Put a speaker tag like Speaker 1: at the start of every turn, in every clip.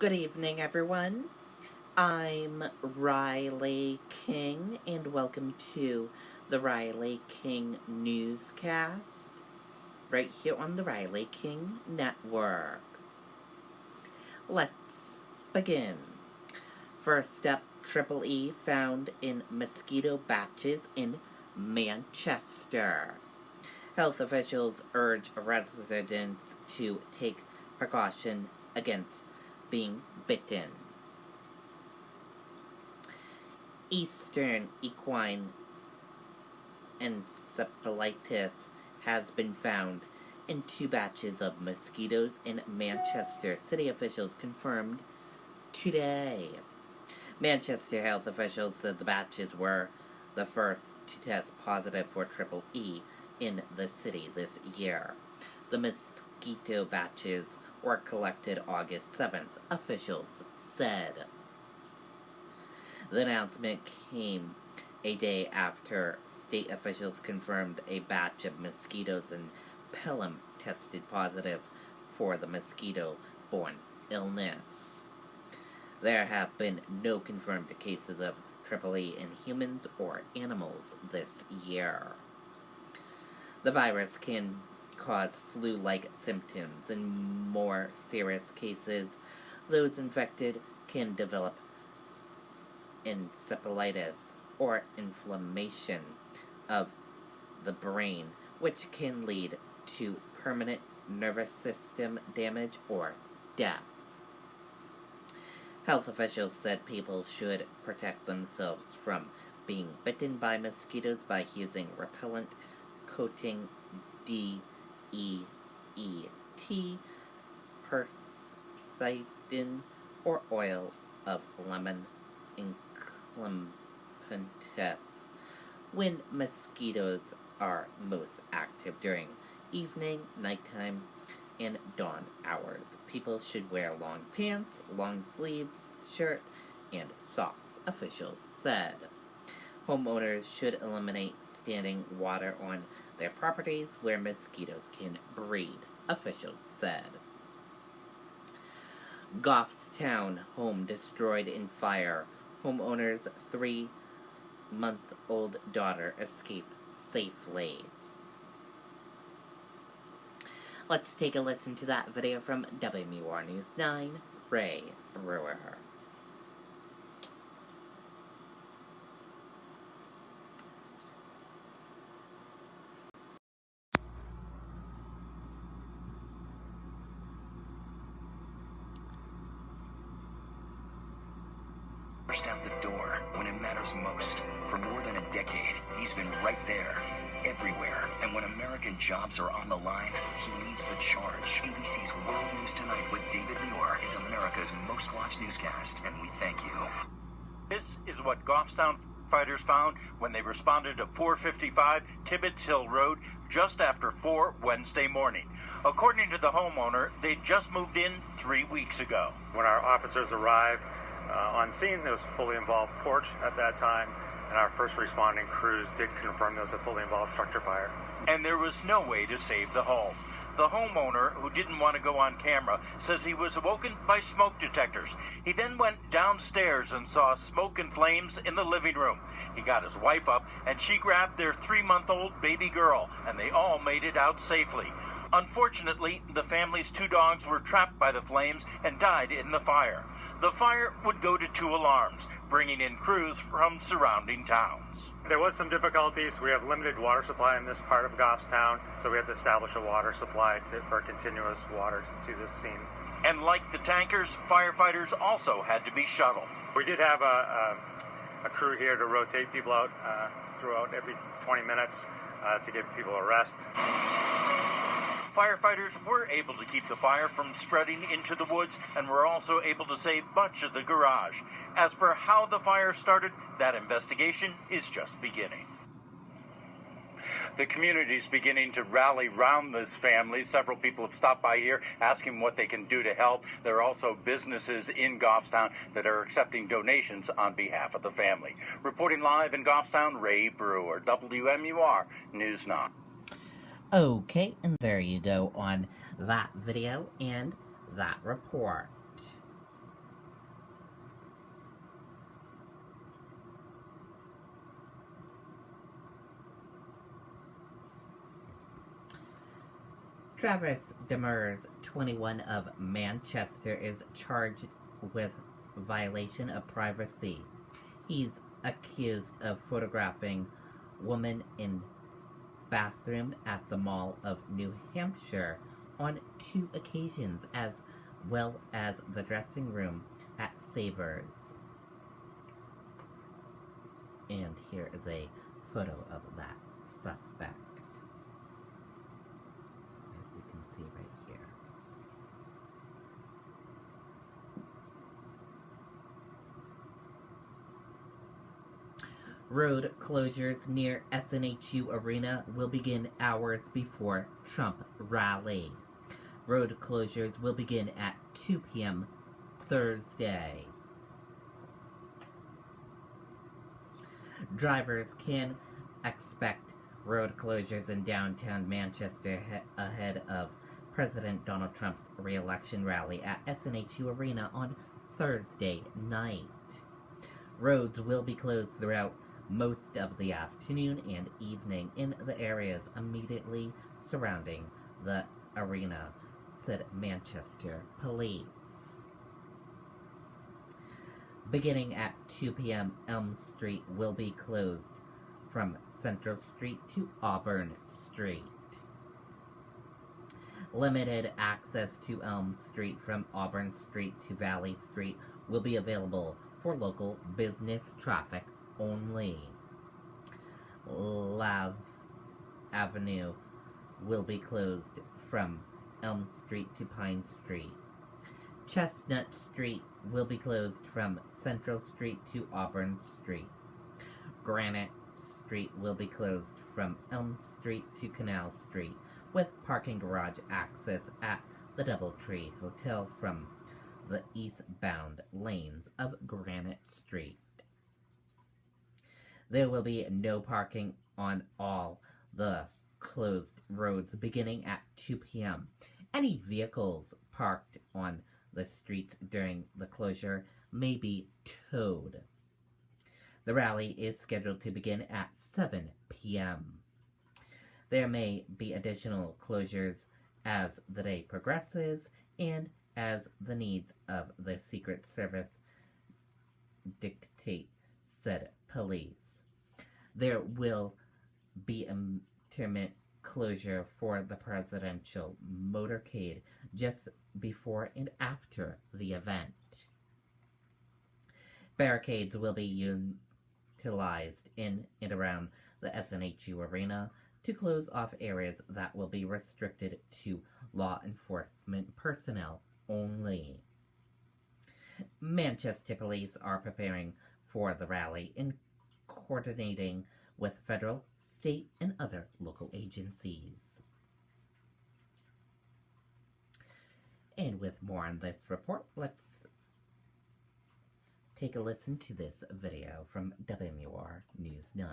Speaker 1: Good evening, everyone. I'm Riley King, and welcome to the Riley King Newscast, right here on the Riley King Network. Let's begin. First up, Triple E found in mosquito batches in Manchester. Health officials urge residents to take precaution against being bitten. Eastern equine encephalitis has been found in 2 batches of mosquitoes in Manchester, city officials confirmed today. Manchester health officials said the batches were the first to test positive for Triple E in the city this year. The mosquito batches were collected August 7th, officials said. The announcement came a day after state officials confirmed a batch of mosquitoes in Pelham tested positive for the mosquito-borne illness. There have been no confirmed cases of Triple E in humans or animals this year. The virus can cause flu-like symptoms. In more serious cases, those infected can develop encephalitis or inflammation of the brain, which can lead to permanent nervous system damage or death. Health officials said people should protect themselves from being bitten by mosquitoes by using repellent coating DEET, persidin, or oil of lemon inclementis when mosquitoes are most active during evening, nighttime, and dawn hours. People should wear long pants, long sleeve shirt, and socks, officials said. Homeowners should eliminate standing water on their properties where mosquitoes can breed, officials said. Goffstown home destroyed in fire. Homeowner's 3-month-old daughter escaped safely. Let's take a listen to that video from WMUR News 9, Ray Brewer.
Speaker 2: Out the door when it matters most. For more than a decade, he's been right there, everywhere. And when American jobs are on the line, he leads the charge. ABC's World News Tonight with David Muir is America's most watched newscast, and we thank you.
Speaker 3: This is what Goffstown fighters found when they responded to 455 Tibbetts Hill Road just after 4 Wednesday morning. According to the homeowner, they'd just moved in 3 weeks ago.
Speaker 4: When our officers arrived on scene, there was a fully involved porch at that time, and our first responding crews did confirm there was a fully involved structure fire.
Speaker 3: And there was no way to save the home. The homeowner, who didn't want to go on camera, says he was awoken by smoke detectors. He then went downstairs and saw smoke and flames in the living room. He got his wife up, and she grabbed their 3-month-old baby girl, and they all made it out safely. Unfortunately, the family's 2 dogs were trapped by the flames and died in the fire. The fire would go to 2 alarms, bringing in crews from surrounding towns.
Speaker 4: There was some difficulties. We have limited water supply in this part of Goffstown, so we have to establish a water supply for continuous water to this scene.
Speaker 3: And like the tankers, firefighters also had to be shuttled.
Speaker 4: We did have a crew here to rotate people out throughout every 20 minutes to give people a rest.
Speaker 3: Firefighters were able to keep the fire from spreading into the woods and were also able to save much of the garage. As for how the fire started, that investigation is just beginning. The community is beginning to rally round this family. Several people have stopped by here asking what they can do to help. There are also businesses in Goffstown that are accepting donations on behalf of the family. Reporting live in Goffstown, Ray Brewer, WMUR News 9.
Speaker 1: Okay, and there you go on that video and that report. Travis Demers, 21 of Manchester, is charged with violation of privacy. He's accused of photographing woman in bathroom at the Mall of New Hampshire on 2 occasions, as well as the dressing room at Savers. And here is a photo of that suspect, as you can see right here. Road closures near SNHU Arena will begin hours before Trump rally. Road closures will begin at 2 p.m. Thursday. Drivers can expect road closures in downtown Manchester ahead of President Donald Trump's re-election rally at SNHU Arena on Thursday night. Roads will be closed throughout most of the afternoon and evening in the areas immediately surrounding the arena, said Manchester Police. Beginning at 2 p.m., Elm Street will be closed from Central Street to Auburn Street. Limited access to Elm Street from Auburn Street to Valley Street will be available for local business traffic only. Lav Avenue will be closed from Elm Street to Pine Street. Chestnut Street will be closed from Central Street to Auburn Street. Granite Street will be closed from Elm Street to Canal Street, with parking garage access at the Doubletree Hotel from the eastbound lanes of Granite Street. There will be no parking on all the closed roads beginning at 2 p.m. Any vehicles parked on the streets during the closure may be towed. The rally is scheduled to begin at 7 p.m. There may be additional closures as the day progresses and as the needs of the Secret Service dictate, said police. There will be an intermittent closure for the presidential motorcade just before and after the event. Barricades will be utilized in and around the SNHU Arena to close off areas that will be restricted to law enforcement personnel only. Manchester police are preparing for the rally and coordinating with federal, state, and other local agencies. And with more on this report, let's take a listen to this video from WMUR News 9.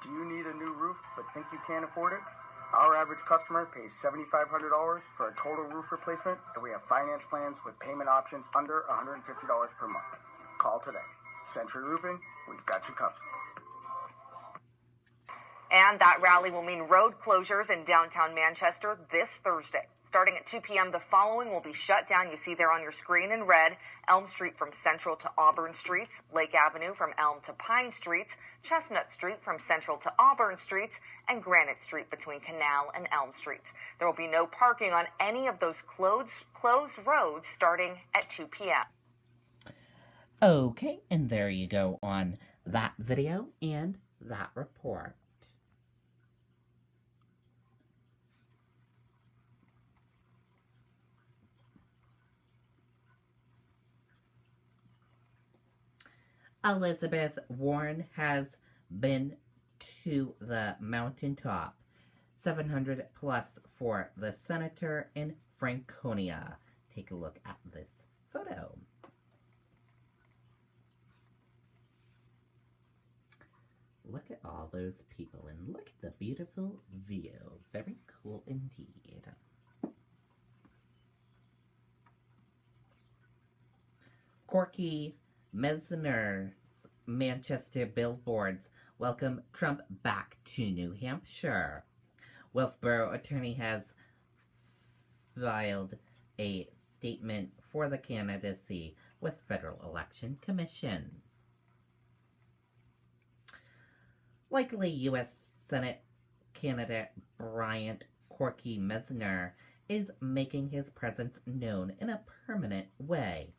Speaker 5: Do you need a new roof but think you can't afford it? Our average customer pays $7,500 for a total roof replacement, and we have finance plans with payment options under $150 per month. Call today. Century Roofing, we've got you covered.
Speaker 6: And that rally will mean road closures in downtown Manchester this Thursday. Starting at 2 p.m., the following will be shut down. You see there on your screen in red: Elm Street from Central to Auburn Streets, Lake Avenue from Elm to Pine Streets, Chestnut Street from Central to Auburn Streets, and Granite Street between Canal and Elm Streets. There will be no parking on any of those closed roads starting at 2 p.m.
Speaker 1: Okay, and there you go on that video and that report. Elizabeth Warren has been to the mountaintop. 700 plus for the senator in Franconia. Take a look at this photo. Look at all those people and look at the beautiful view. Very cool indeed. Corky Mesner's Manchester billboards welcome Trump back to New Hampshire. Wilkesboro attorney has filed a statement for the candidacy with Federal Election Commission. Likely U.S. Senate candidate Bryant Corky Mesner is making his presence known in a permanent way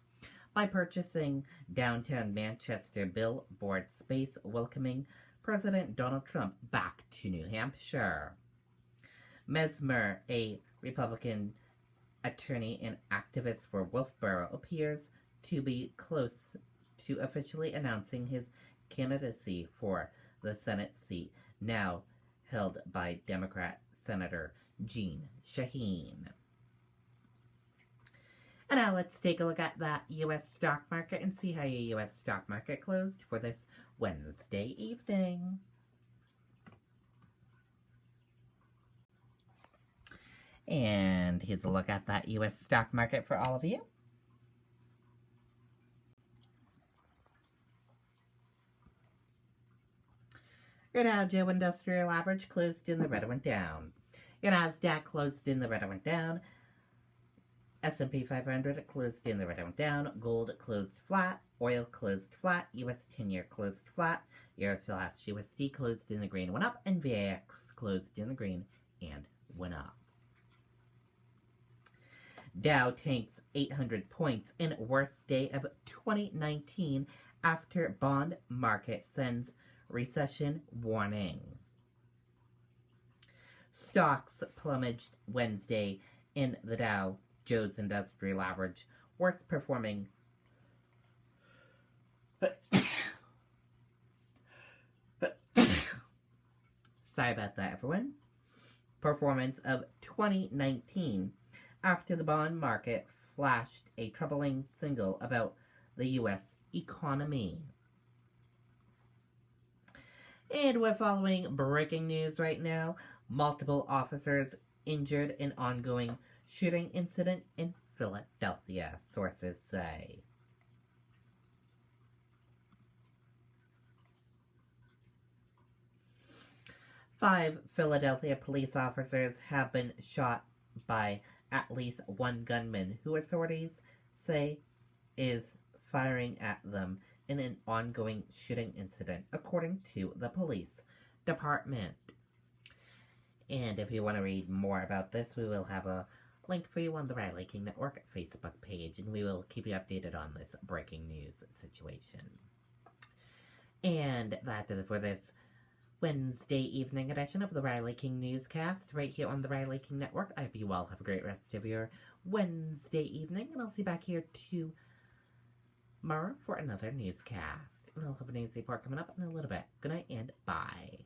Speaker 1: by purchasing downtown Manchester billboard space welcoming President Donald Trump back to New Hampshire. Mesmer, a Republican attorney and activist for Wilkesboro, appears to be close to officially announcing his candidacy for the Senate seat, now held by Democrat Senator Jeanne Shaheen. And now let's take a look at that U.S. stock market and see how your U.S. stock market closed for this Wednesday evening. And here's a look at that U.S. stock market for all of you. Your Dow Jones Industrial Average closed in the red and went down. Your Nasdaq closed in the red and went down. S&P 500 closed in the red and went down. Gold closed flat. Oil closed flat. U.S. 10-year closed flat. Euro/USD closed in the green, went up. And VIX closed in the green and went up. Dow tanks 800 points in worst day of 2019 after bond market sends recession warning. Stocks plummeted Wednesday in the Dow Jones Industrial Average, worst performing sorry about that, everyone. Performance of 2019 after the bond market flashed a troubling signal about the U.S. economy. And we're following breaking news right now. Multiple officers injured in ongoing shooting incident in Philadelphia, sources say. Five Philadelphia police officers have been shot by at least one gunman who authorities say is firing at them in an ongoing shooting incident, according to the police department. And if you want to read more about this, we will have a link for you on the Riley King Network Facebook page, and we will keep you updated on this breaking news situation. And that is it for this Wednesday evening edition of the Riley King Newscast, right here on the Riley King Network. I hope you all have a great rest of your Wednesday evening, and I'll see you back here tomorrow for another newscast. And I'll have a news report coming up in a little bit. Good night and bye.